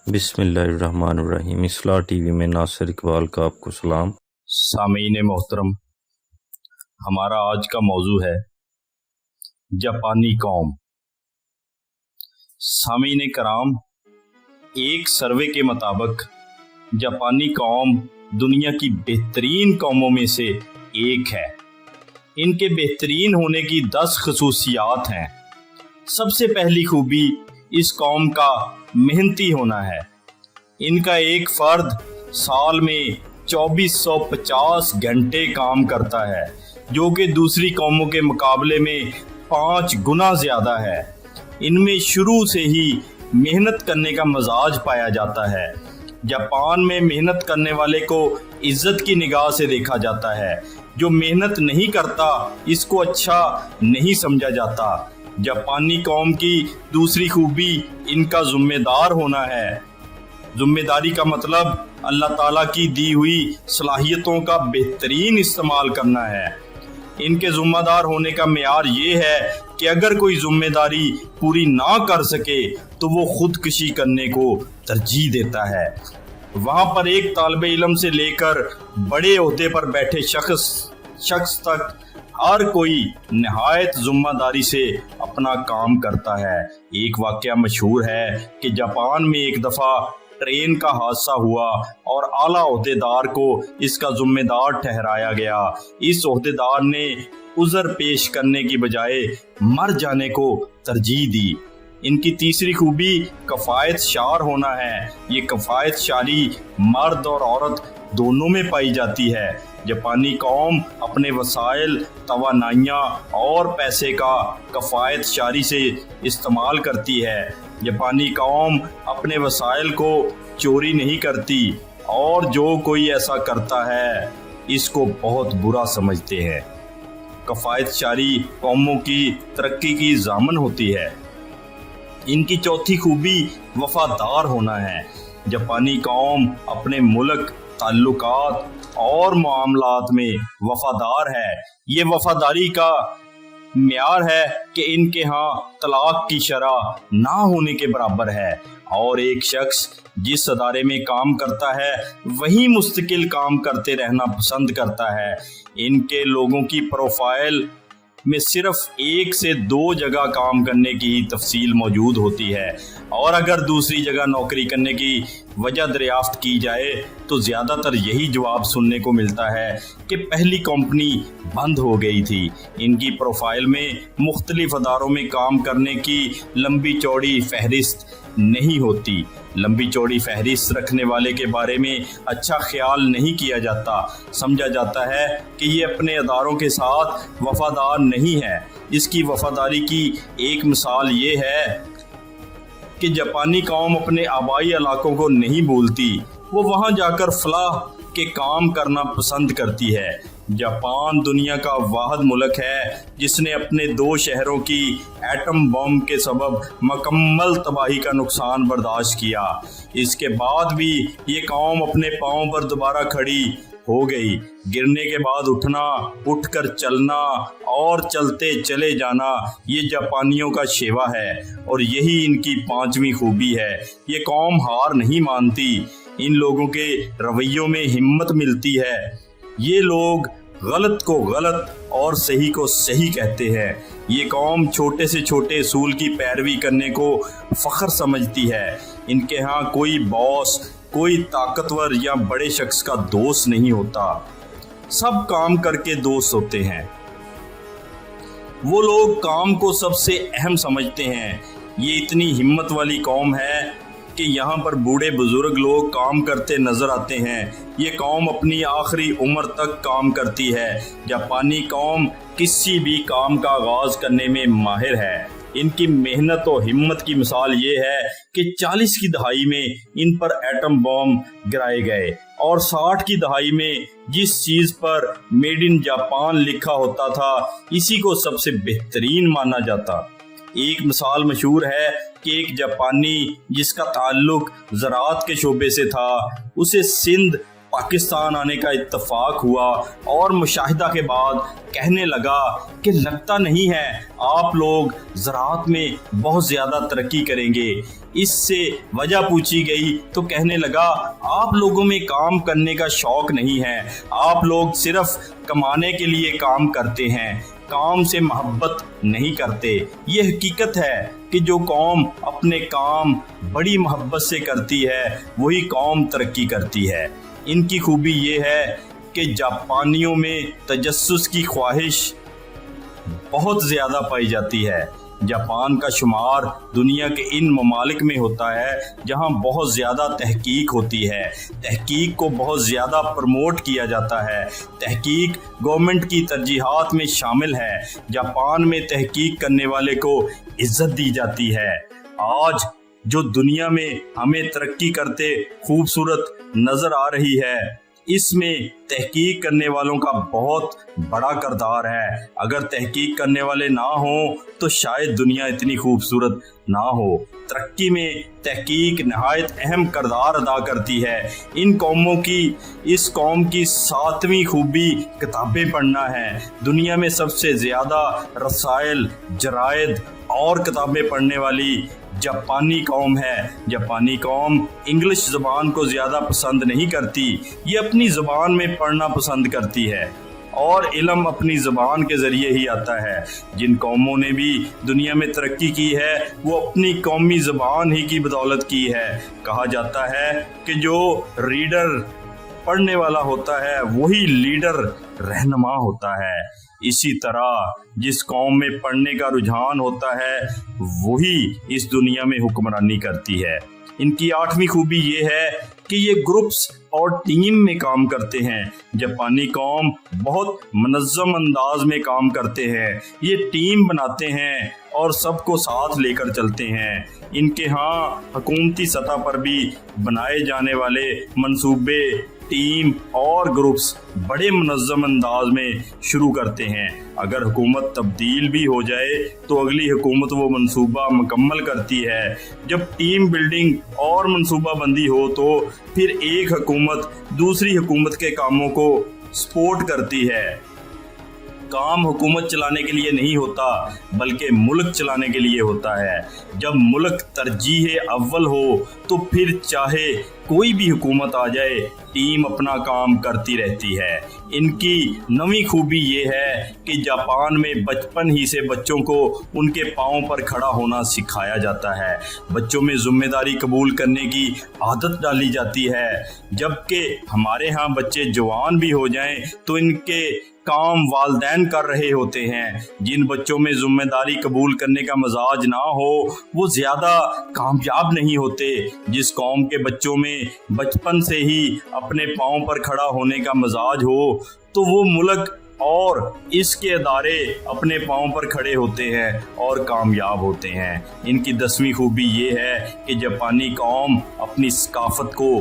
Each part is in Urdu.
بسم اللہ الرحمن الرحیم۔ اصلاح ٹی وی میں ناصر اقبال کا آپ کو سلام۔ سامعین محترم، ہمارا آج کا موضوع ہے جاپانی قوم۔ سامعین کرام، ایک سروے کے مطابق جاپانی قوم دنیا کی بہترین قوموں میں سے ایک ہے۔ ان کے بہترین ہونے کی 10 خصوصیات ہیں۔ سب سے پہلی خوبی اس قوم کا محنتی ہونا ہے۔ ان کا ایک فرد سال میں 2450 گھنٹے کام کرتا ہے، جو کہ دوسری قوموں کے مقابلے میں 5 گنا زیادہ ہے۔ ان میں شروع سے ہی محنت کرنے کا مزاج پایا جاتا ہے۔ جاپان میں محنت کرنے والے کو عزت کی نگاہ سے دیکھا جاتا ہے۔ جو محنت نہیں کرتا اس کو اچھا نہیں سمجھا جاتا۔ جاپانی قوم کی دوسری خوبی ان کا ذمہ دار ہونا ہے۔ ذمہ داری کا مطلب اللہ تعالیٰ کی دی ہوئی صلاحیتوں کا بہترین استعمال کرنا ہے۔ ان کے ذمہ دار ہونے کا معیار یہ ہے کہ اگر کوئی ذمہ داری پوری نہ کر سکے تو وہ خودکشی کرنے کو ترجیح دیتا ہے۔ وہاں پر ایک طالب علم سے لے کر بڑے عہدے پر بیٹھے شخص تک ہر کوئی نہایت ذمہ داری سے اپنا کام کرتا ہے۔ ایک واقعہ مشہور ہے کہ جاپان میں ایک دفعہ ٹرین کا حادثہ ہوا اور اعلیٰ عہدیدار کو اس کا ذمہ دار ٹھہرایا گیا۔ اس عہدیدار نے عذر پیش کرنے کی بجائے مر جانے کو ترجیح دی۔ ان کی تیسری خوبی کفایت شار ہونا ہے۔ یہ کفایت شاری مرد اور عورت دونوں میں پائی جاتی ہے۔ جاپانی قوم اپنے وسائل، توانائیاں اور پیسے کا کفایت شاری سے استعمال کرتی ہے۔ جاپانی قوم اپنے وسائل کو چوری نہیں کرتی، اور جو کوئی ایسا کرتا ہے اس کو بہت برا سمجھتے ہیں۔ کفایت شاری قوموں کی ترقی کی ضامن ہوتی ہے۔ ان کی چوتھی خوبی وفادار ہونا ہے۔ جاپانی قوم اپنے ملک، تعلقات اور معاملات میں وفادار ہے۔ یہ وفاداری کا معیار ہے کہ ان کے ہاں طلاق کی شرح نہ ہونے کے برابر ہے، اور ایک شخص جس ادارے میں کام کرتا ہے وہیں مستقل کام کرتے رہنا پسند کرتا ہے۔ ان کے لوگوں کی پروفائل میں صرف 1 سے 2 جگہ کام کرنے کی تفصیل موجود ہوتی ہے، اور اگر دوسری جگہ نوکری کرنے کی وجہ دریافت کی جائے تو زیادہ تر یہی جواب سننے کو ملتا ہے کہ پہلی کمپنی بند ہو گئی تھی۔ ان کی پروفائل میں مختلف اداروں میں کام کرنے کی لمبی چوڑی فہرست نہیں ہوتی۔ لمبی چوڑی فہرست رکھنے والے کے بارے میں اچھا خیال نہیں کیا جاتا۔ سمجھا جاتا ہے کہ یہ اپنے اداروں کے ساتھ وفادار نہیں ہے۔ اس کی وفاداری کی ایک مثال یہ ہے کہ جاپانی قوم اپنے آبائی علاقوں کو نہیں بھولتی۔ وہ وہاں جا کر فلاح کے کام کرنا پسند کرتی ہے۔ جاپان دنیا کا واحد ملک ہے جس نے اپنے 2 شہروں کی ایٹم بم کے سبب مکمل تباہی کا نقصان برداشت کیا۔ اس کے بعد بھی یہ قوم اپنے پاؤں پر دوبارہ کھڑی ہو گئی۔ گرنے کے بعد اٹھنا، اٹھ کر چلنا اور چلتے چلے جانا یہ جاپانیوں کا شیوا ہے، اور یہی ان کی 5ویں خوبی ہے۔ یہ قوم ہار نہیں مانتی۔ ان لوگوں کے رویوں میں ہمت ملتی ہے۔ یہ لوگ غلط کو غلط اور صحیح کو صحیح کہتے ہیں۔ یہ قوم چھوٹے سے چھوٹے اصول کی پیروی کرنے کو فخر سمجھتی ہے۔ ان کے ہاں کوئی باس، کوئی طاقتور یا بڑے شخص کا دوست نہیں ہوتا، سب کام کر کے دوست ہوتے ہیں۔ وہ لوگ کام کو سب سے اہم سمجھتے ہیں۔ یہ اتنی ہمت والی قوم ہے کہ یہاں پر بوڑھے بزرگ لوگ کام کرتے نظر آتے ہیں۔ یہ قوم اپنی آخری عمر تک کام کرتی ہے۔ جاپانی قوم کسی بھی کام کا آغاز کرنے میں ماہر ہے۔ ان کی محنت و ہمت کی مثال یہ ہے کہ 40 کی دہائی میں ان پر ایٹم بم گرائے گئے، اور 60 کی دہائی میں جس چیز پر میڈ ان جاپان لکھا ہوتا تھا اسی کو سب سے بہترین مانا جاتا۔ ایک مثال مشہور ہے کہ ایک جاپانی جس کا تعلق زراعت کے شعبے سے تھا، اسے سندھ پاکستان آنے کا اتفاق ہوا، اور مشاہدہ کے بعد کہنے لگا کہ لگتا نہیں ہے آپ لوگ زراعت میں بہت زیادہ ترقی کریں گے۔ اس سے وجہ پوچھی گئی تو کہنے لگا آپ لوگوں میں کام کرنے کا شوق نہیں ہے، آپ لوگ صرف کمانے کے لیے کام کرتے ہیں، کام سے محبت نہیں کرتے۔ یہ حقیقت ہے کہ جو قوم اپنے کام بڑی محبت سے کرتی ہے وہی قوم ترقی کرتی ہے۔ ان کی خوبی یہ ہے کہ جاپانیوں میں تجسس کی خواہش بہت زیادہ پائی جاتی ہے۔ جاپان کا شمار دنیا کے ان ممالک میں ہوتا ہے جہاں بہت زیادہ تحقیق ہوتی ہے، تحقیق کو بہت زیادہ پروموٹ کیا جاتا ہے، تحقیق گورنمنٹ کی ترجیحات میں شامل ہے۔ جاپان میں تحقیق کرنے والے کو عزت دی جاتی ہے۔ آج جو دنیا میں ہمیں ترقی کرتے خوبصورت نظر آ رہی ہے، اس میں تحقیق کرنے والوں کا بہت بڑا کردار ہے۔ اگر تحقیق کرنے والے نہ ہوں تو شاید دنیا اتنی خوبصورت نہ ہو۔ ترقی میں تحقیق نہایت اہم کردار ادا کرتی ہے۔ اس قوم کی 7ویں خوبی کتابیں پڑھنا ہے۔ دنیا میں سب سے زیادہ رسائل، جرائد اور کتابیں پڑھنے والی جاپانی قوم ہے۔ جاپانی قوم انگلش زبان کو زیادہ پسند نہیں کرتی، یہ اپنی زبان میں پڑھنا پسند کرتی ہے اور علم اپنی زبان کے ذریعے ہی آتا ہے۔ جن قوموں نے بھی دنیا میں ترقی کی ہے وہ اپنی قومی زبان ہی کی بدولت کی ہے۔ کہا جاتا ہے کہ جو ریڈر پڑھنے والا ہوتا ہے وہی لیڈر رہنما ہوتا ہے۔ اسی طرح جس قوم میں پڑھنے کا رجحان ہوتا ہے وہی اس دنیا میں حکمرانی کرتی ہے۔ ان کی 8ویں خوبی یہ ہے کہ یہ گروپس اور ٹیم میں کام کرتے ہیں۔ جاپانی قوم بہت منظم انداز میں کام کرتے ہیں، یہ ٹیم بناتے ہیں اور سب کو ساتھ لے کر چلتے ہیں۔ ان کے ہاں حکومتی سطح پر بھی بنائے جانے والے منصوبے، ٹیم اور گروپس بڑے منظم انداز میں شروع کرتے ہیں۔ اگر حکومت تبدیل بھی ہو جائے تو اگلی حکومت وہ منصوبہ مکمل کرتی ہے۔ جب ٹیم بلڈنگ اور منصوبہ بندی ہو تو پھر ایک حکومت دوسری حکومت کے کاموں کو سپورٹ کرتی ہے۔ کام حکومت چلانے کے لیے نہیں ہوتا بلکہ ملک چلانے کے لیے ہوتا ہے۔ جب ملک ترجیح اول ہو تو پھر چاہے کوئی بھی حکومت آ جائے ٹیم اپنا کام کرتی رہتی ہے۔ ان کی 9ویں خوبی یہ ہے کہ جاپان میں بچپن ہی سے بچوں کو ان کے پاؤں پر کھڑا ہونا سکھایا جاتا ہے۔ بچوں میں ذمہ داری قبول کرنے کی عادت ڈالی جاتی ہے۔ جبکہ ہمارے ہاں بچے جوان بھی ہو جائیں تو ان کے کام والدین کر رہے ہوتے ہیں۔ جن بچوں میں ذمہ داری قبول کرنے کا مزاج نہ ہو وہ زیادہ کامیاب نہیں ہوتے۔ جس قوم کے بچوں میں بچپن سے ہی اپنے پاؤں پر کھڑا ہونے کا مزاج ہو تو وہ ملک اور اس کے ادارے اپنے پاؤں پر کھڑے ہوتے ہیں اور کامیاب ہوتے ہیں۔ ان کی 10ویں خوبی یہ ہے کہ جاپانی قوم اپنی ثقافت کو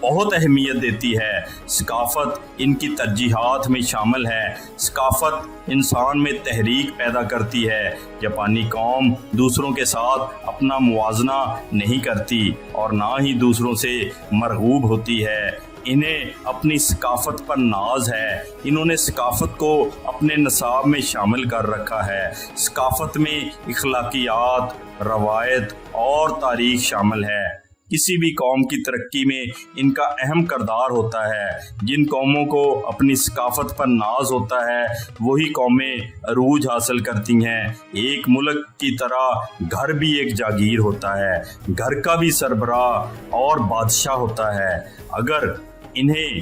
بہت اہمیت دیتی ہے۔ ثقافت ان کی ترجیحات میں شامل ہے۔ ثقافت انسان میں تحریک پیدا کرتی ہے۔ جاپانی قوم دوسروں کے ساتھ اپنا موازنہ نہیں کرتی اور نہ ہی دوسروں سے مرغوب ہوتی ہے۔ انہیں اپنی ثقافت پر ناز ہے۔ انہوں نے ثقافت کو اپنے نصاب میں شامل کر رکھا ہے۔ ثقافت میں اخلاقیات، روایت اور تاریخ شامل ہے۔ کسی بھی قوم کی ترقی میں ان کا اہم کردار ہوتا ہے۔ جن قوموں کو اپنی ثقافت پر ناز ہوتا ہے وہی قومیں عروج حاصل کرتی ہیں۔ ایک ملک کی طرح گھر بھی ایک جاگیر ہوتا ہے، گھر کا بھی سربراہ اور بادشاہ ہوتا ہے۔ اگر انہیں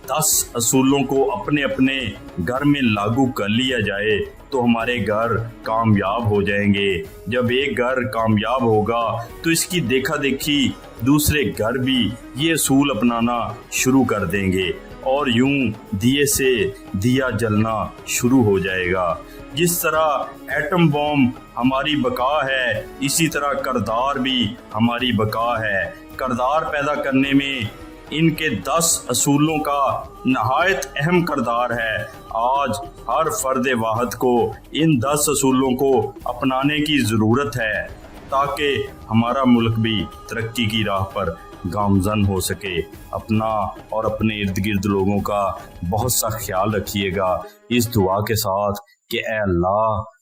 10 اصولوں کو اپنے اپنے گھر میں لاگو کر لیا جائے تو ہمارے گھر کامیاب ہو جائیں گے۔ جب ایک گھر کامیاب ہوگا تو اس کی دیکھا دیکھی دوسرے گھر بھی یہ اصول اپنانا شروع کر دیں گے اور یوں دیے سے دیا جلنا شروع ہو جائے گا۔ جس طرح ایٹم بم ہماری بقا ہے اسی طرح کردار بھی ہماری بقا ہے۔ کردار پیدا کرنے میں ان کے 10 اصولوں کا نہایت اہم کردار ہے۔ آج ہر فرد واحد کو ان 10 اصولوں کو اپنانے کی ضرورت ہے تاکہ ہمارا ملک بھی ترقی کی راہ پر گامزن ہو سکے۔ اپنا اور اپنے ارد گرد لوگوں کا بہت سا خیال رکھیے گا، اس دعا کے ساتھ کہ اے اللہ